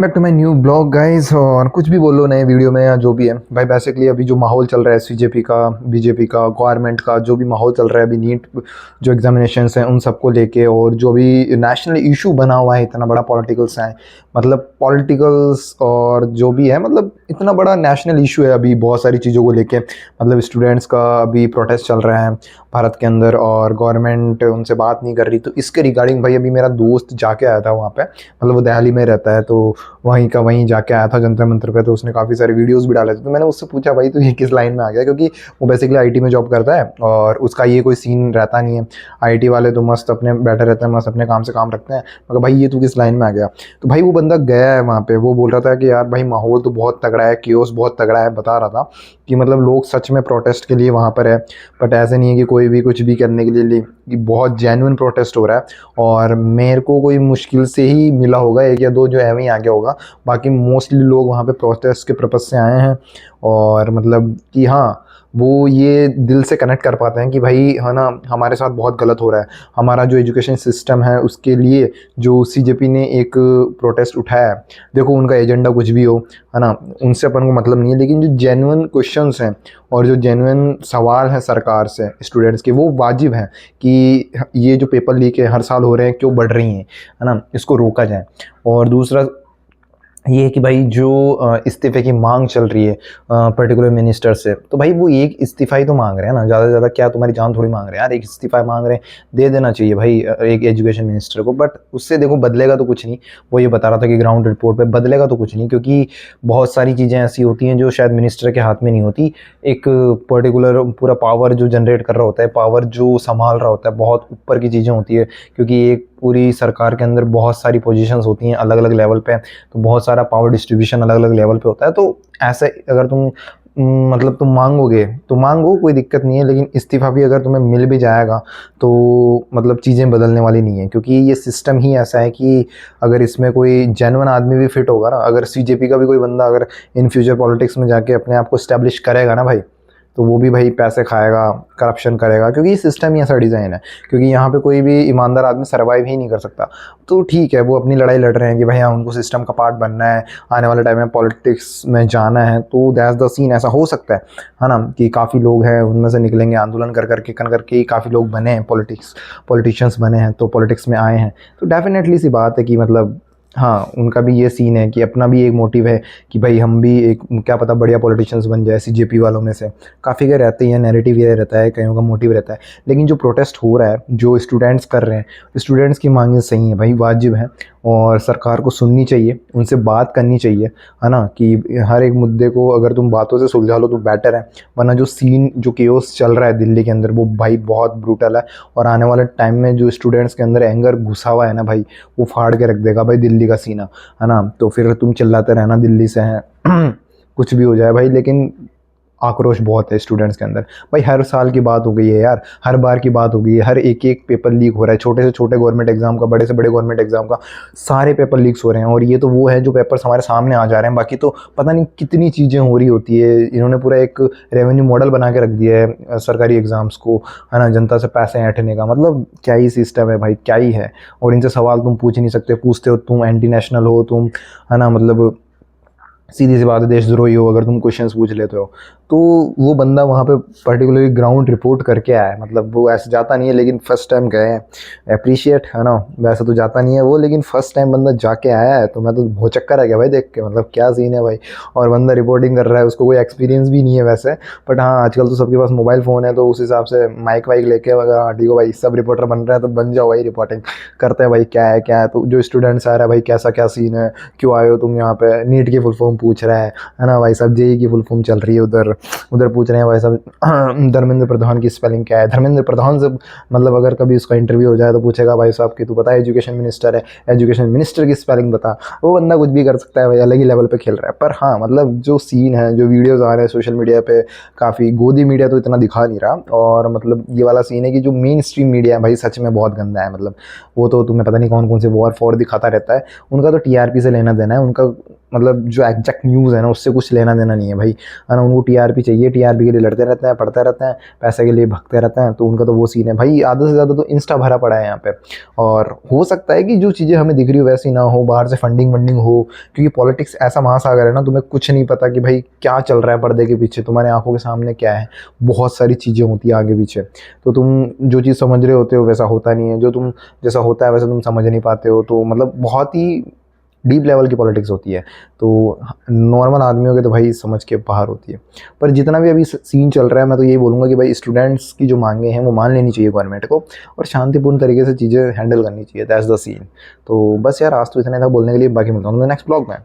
Back to my new blog guys. और कुछ भी बोलो नए वीडियो में या जो भी है भाई, बेसिकली अभी जो माहौल चल रहा है सीजेपी का, बीजेपी का, गवर्नमेंट का जो भी माहौल चल रहा है अभी, नीट जो एग्जामिनेशंस हैं उन सबको लेके, और जो भी नेशनल इशू बना हुआ है, इतना बड़ा पॉलिटिकल्स है, मतलब पॉलिटिकल्स और जो भी है, मतलब इतना बड़ा नेशनल इशू है अभी बहुत सारी चीज़ों को लेके। मतलब स्टूडेंट्स का अभी प्रोटेस्ट चल रहा है भारत के अंदर और गवर्नमेंट उनसे बात नहीं कर रही। तो इसके रिगार्डिंग भाई अभी मेरा दोस्त जाके आया था वहाँ पे, मतलब वो दिल्ली में रहता है, तो वहीं का वहीं जाके आया था जंतर मंतर पे। तो उसने काफ़ी सारे वीडियोस भी डाले थे। तो मैंने उससे पूछा भाई तो ये किस लाइन में आ गया, क्योंकि वो बेसिकली आईटी में जॉब करता है और उसका ये कोई सीन रहता नहीं है। आईटी वाले तो मस्त अपने बैठे रहते हैं, मस्त अपने काम से काम रखते हैं, मगर भाई ये तू किस लाइन में आ गया। तो भाई वो बंदा गया है वहाँ पे, वो बोल रहा था कि यार भाई माहौल तो बहुत तगड़ा है, केओस बहुत तगड़ा है, बता रहा था कि मतलब लोग सच में प्रोटेस्ट के लिए वहाँ पर है। बट ऐसे नहीं है कि कोई भी कुछ भी करने के लिए, कि बहुत जेन्युइन प्रोटेस्ट हो रहा है। और मेरे को कोई मुश्किल से ही मिला होगा एक या दो जो है वहीं आ गया होगा, बाकी मोस्टली लोग वहाँ पे प्रोटेस्ट के पर्पज़ से आए हैं। और मतलब कि हाँ, वो ये दिल से कनेक्ट कर पाते हैं कि भाई है ना, हमारे साथ बहुत गलत हो रहा है, हमारा जो एजुकेशन सिस्टम है उसके लिए जो सीजेपी ने एक प्रोटेस्ट उठाया है। देखो उनका एजेंडा कुछ भी हो, है ना, उनसे अपन को मतलब नहीं है, लेकिन जो जेन्युइन क्वेश्चंस हैं और जो जेन्युइन सवाल हैं सरकार से स्टूडेंट्स के, वो वाजिब हैं कि ये जो पेपर लीक है हर साल हो रहे हैं, क्यों बढ़ रही हैं, है ना, इसको रोका जाए। और दूसरा ये है कि भाई जो इस्तीफ़े की मांग चल रही है पर्टिकुलर मिनिस्टर से, तो भाई वो एक इस्तीफ़ा ही तो मांग रहे हैं ना, ज़्यादा से ज़्यादा क्या तुम्हारी जान थोड़ी मांग रहे हैं यार, एक इस्तीफ़ा मांग रहे हैं, दे देना चाहिए भाई एक एजुकेशन मिनिस्टर को। बट उससे देखो बदलेगा तो कुछ नहीं। वो ये बता रहा था कि ग्राउंड रिपोर्ट पे बदलेगा तो कुछ नहीं, क्योंकि बहुत सारी चीज़ें ऐसी होती हैं जो शायद मिनिस्टर के हाथ में नहीं होती। एक पर्टिकुलर पूरा पावर जो जनरेट कर रहा होता है, पावर जो संभाल रहा होता है, बहुत ऊपर की चीज़ें होती है, क्योंकि एक पूरी सरकार के अंदर बहुत सारी पोजीशंस होती हैं अलग अलग लेवल पे, तो बहुत सारा पावर डिस्ट्रीब्यूशन अलग अलग लेवल पे होता है। तो ऐसे अगर तुम मतलब तुम मांगोगे तो मांगो, कोई दिक्कत नहीं है, लेकिन इस्तीफ़ा भी अगर तुम्हें मिल भी जाएगा तो मतलब चीज़ें बदलने वाली नहीं है, क्योंकि ये सिस्टम ही ऐसा है कि अगर इसमें कोई जेन्युइन आदमी भी फिट होगा ना, अगर सीजेपी का भी कोई बंदा अगर इन फ्यूचर पॉलिटिक्स में जाके अपने आप को स्टैब्लिश करेगा ना भाई, तो वो भी भाई पैसे खाएगा, करप्शन करेगा, क्योंकि ये सिस्टम ही ऐसा डिज़ाइन है। क्योंकि यहाँ पे कोई भी ईमानदार आदमी सर्वाइव ही नहीं कर सकता। तो ठीक है, वो अपनी लड़ाई लड़ रहे हैं कि भाई हाँ उनको सिस्टम का पार्ट बनना है, आने वाले टाइम में पॉलिटिक्स में जाना है, तो दैट्स द सीन। ऐसा हो सकता है ना, कि काफ़ी लोग हैं उनमें से निकलेंगे, आंदोलन कर करके ही काफ़ी लोग बने हैं, पॉलिटिशियंस बने हैं, तो पॉलिटिक्स में आए हैं। तो डेफिनेटली सी बात है कि मतलब हाँ, उनका भी ये सीन है कि अपना भी एक मोटिव है कि भाई हम भी एक, क्या पता बढ़िया पॉलिटिशियंस बन जाए सीजेपी वालों में से। काफ़ी के रहते हैं, नैरेटिव ये रहता है, कईयों का मोटिव रहता है। लेकिन जो प्रोटेस्ट हो रहा है, जो स्टूडेंट्स कर रहे हैं, स्टूडेंट्स की मांगें सही हैं भाई, वाजिब हैं, और सरकार को सुननी चाहिए, उनसे बात करनी चाहिए, है ना, कि हर एक मुद्दे को अगर तुम बातों से सुलझा लो तो बेटर है। वरना जो सीन, जो केओस चल रहा है दिल्ली के अंदर, वो भाई बहुत ब्रूटल है। और आने वाले टाइम में जो स्टूडेंट्स के अंदर एंगर घुसा हुआ है ना भाई, वो फाड़ के रख देगा भाई दिल्ली का सीना, है ना। तो फिर तुम चिल्लाते रहना दिल्ली से हैं कुछ भी हो जाए भाई, लेकिन आक्रोश बहुत है स्टूडेंट्स के अंदर। भाई हर साल की बात हो गई है यार, हर बार की बात हो गई है, हर एक एक पेपर लीक हो रहा है, छोटे से छोटे गवर्नमेंट एग्जाम का, बड़े से बड़े गवर्नमेंट एग्जाम का, सारे पेपर लीक्स हो रहे हैं। और ये तो वो है जो पेपर्स हमारे सामने आ जा रहे हैं, बाकी तो पता नहीं कितनी चीज़ें हो रही होती है। इन्होंने पूरा एक रेवेन्यू मॉडल बना के रख दिया है सरकारी एग्जाम्स को, है ना, जनता से पैसे ऐंठने का। मतलब क्या ही सिस्टम है भाई, क्या ही है। और इनसे सवाल तुम पूछ नहीं सकते, पूछते हो तुम एंटी नेशनल हो तुम, है ना, मतलब सीधी सी बात है, देशद्रोही हो अगर तुम क्वेश्चंस पूछ लेते हो। तो वो बंदा वहाँ पे पर्टिकुलरली ग्राउंड रिपोर्ट करके आया है, मतलब वो ऐसे जाता नहीं है, लेकिन फर्स्ट टाइम गए हैं, अप्रिशिएट, है ना। वैसे तो जाता नहीं है वो, लेकिन फर्स्ट टाइम बंदा जाके आया है, तो मैं तो बहुत चक्कर आ गया भाई देख के, मतलब क्या सीन है भाई। और बंदा रिपोर्टिंग कर रहा है, उसको कोई एक्सपीरियंस भी नहीं है वैसे, बट हाँ आजकल तो सबके पास मोबाइल फ़ोन है, तो उस हिसाब से माइक वाइक लेके वगैरह, हाँ ठीक है भाई सब रिपोर्टर बन रहे हैं तो बन जाओ भाई, रिपोर्टिंग करते हैं भाई, क्या है क्या है। तो जो स्टूडेंट्स आ रहा है भाई, कैसा क्या सीन है, क्यों आए हो तुम यहाँ पे, नीट की फुल फॉर्म पूछ रहा है ना भाई साहब, जेई की फुल फॉर्म चल रही है उधर, उधर पूछ रहे हैं भाई साहब धर्मेंद्र प्रधान की स्पेलिंग क्या है। धर्मेंद्र प्रधान से मतलब अगर कभी उसका इंटरव्यू हो जाए तो पूछेगा भाई साहब कि तू बता एजुकेशन मिनिस्टर है, एजुकेशन मिनिस्टर की स्पेलिंग बता। वो बंदा कुछ भी कर सकता है भाई, अलग ही लेवल पे खेल रहा है। पर हाँ मतलब जो सीन है, जो वीडियोज़ आ रहे हैं सोशल मीडिया पे, काफ़ी गोदी मीडिया तो इतना दिखा नहीं रहा, और मतलब ये वाला सीन है कि जो मेन स्ट्रीम मीडिया है भाई सच में बहुत गंदा है। मतलब वो तो तुम्हें पता नहीं कौन कौन से वॉर फॉर दिखाता रहता है, उनका तो टीआरपी से लेना देना है, उनका मतलब जो एग्जैक्ट न्यूज़ है ना उससे कुछ लेना देना नहीं है भाई, है ना। उनको टीआरपी चाहिए, टीआरपी के लिए लड़ते रहते हैं, पढ़ते रहते हैं, पैसे के लिए भगते रहते हैं, तो उनका तो वो सीन है भाई। आधे से ज़्यादा तो इंस्टा भरा पड़ा है यहाँ पे। और हो सकता है कि जो चीज़ें हमें दिख रही हो वैसी ना हो, बाहर से फंडिंग वंडिंग हो, क्योंकि पॉलिटिक्स ऐसा महासागर है ना, तुम्हें कुछ नहीं पता कि भाई क्या चल रहा है पर्दे के पीछे, तुम्हारे आंखों के सामने क्या है, बहुत सारी चीज़ें होती है आगे पीछे। तो तुम जो चीज़ समझ रहे होते हो वैसा होता नहीं है, जो तुम जैसा होता है वैसा तुम समझ नहीं पाते हो। तो मतलब बहुत ही डीप लेवल की पॉलिटिक्स होती है, तो नॉर्मल आदमियों के तो भाई समझ के बाहर होती है। पर जितना भी अभी सीन चल रहा है, मैं तो यही बोलूँगा कि भाई स्टूडेंट्स की जो मांगे हैं वो मान लेनी चाहिए गवर्नमेंट को, और शांतिपूर्ण तरीके से चीज़ें हैंडल करनी चाहिए, दैट्स द सीन। तो बस यार आज तो इतना था बोलने के लिए, बाकी मिलता हूँ नेक्स्ट ब्लॉग में।